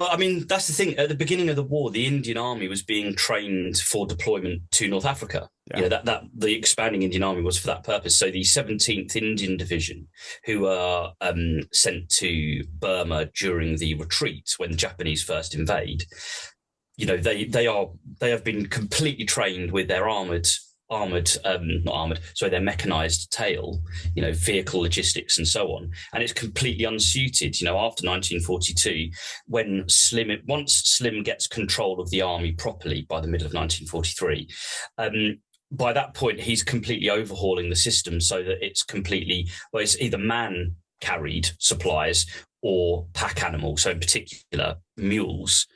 But I mean, that's the thing. At the beginning of the war, the Indian Army was being trained for deployment to North Africa. You Yeah. know, that the expanding Indian Army was for that purpose. So the 17th Indian Division, who are sent to Burma during the retreat when the Japanese first invade, you know, they have been completely trained with their not armored, sorry, their mechanized tail, you know, vehicle logistics and so on. And it's completely unsuited, you know, after 1942, when once Slim gets control of the army properly by the middle of 1943, by that point, he's completely overhauling the system so that it's completely, well, it's either man carried supplies or pack animals. So in particular, mules.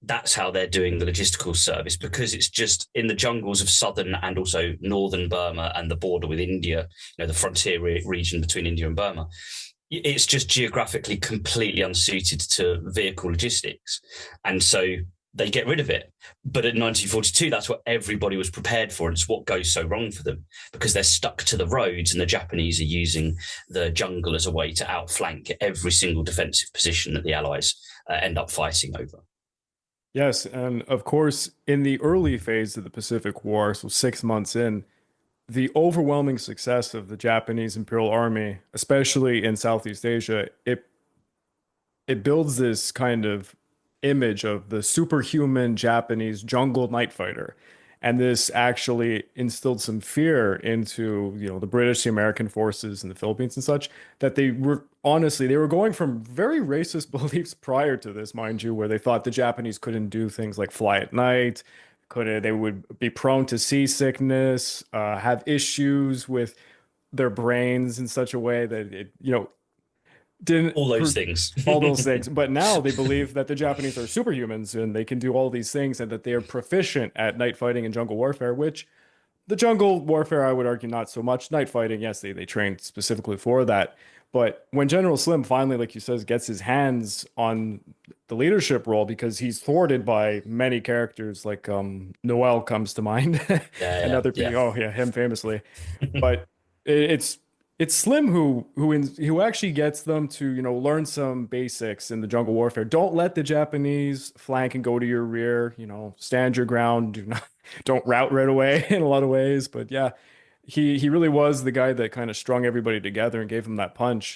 That's how they're doing the logistical service, because it's just in the jungles of southern and also northern Burma and the border with India, you know, the frontier region between India and Burma. It's just geographically completely unsuited to vehicle logistics. And so they get rid of it. But in 1942, that's what everybody was prepared for. And it's what goes so wrong for them, because they're stuck to the roads and the Japanese are using the jungle as a way to outflank every single defensive position that the Allies end up fighting over. Yes, and of course, in the early phase of the Pacific War, so 6 months in, the overwhelming success of the Japanese Imperial Army, especially in Southeast Asia, it builds this kind of image of the superhuman Japanese jungle night fighter. And this actually instilled some fear into, the British, the American forces in the Philippines and such, that they were honestly, they were going from very racist beliefs prior to this, mind you, where they thought the Japanese couldn't do things like fly at night, they would be prone to seasickness, have issues with their brains in such a way that it didn't All those things. all those things. But now they believe that the Japanese are superhumans and they can do all these things and that they are proficient at night fighting and jungle warfare, which the jungle warfare, I would argue, not so much. Night fighting, yes, they trained specifically for that. But when General Slim finally, like you says, gets his hands on the leadership role because he's thwarted by many characters, like Noel comes to mind, and Yeah, other yeah, people. Oh yeah, him famously. But it's it's Slim who actually gets them to learn some basics in the jungle warfare. Don't let the Japanese flank and go to your rear. Stand your ground. Don't rout right away in a lot of ways. But yeah, he really was the guy that kind of strung everybody together and gave him that punch.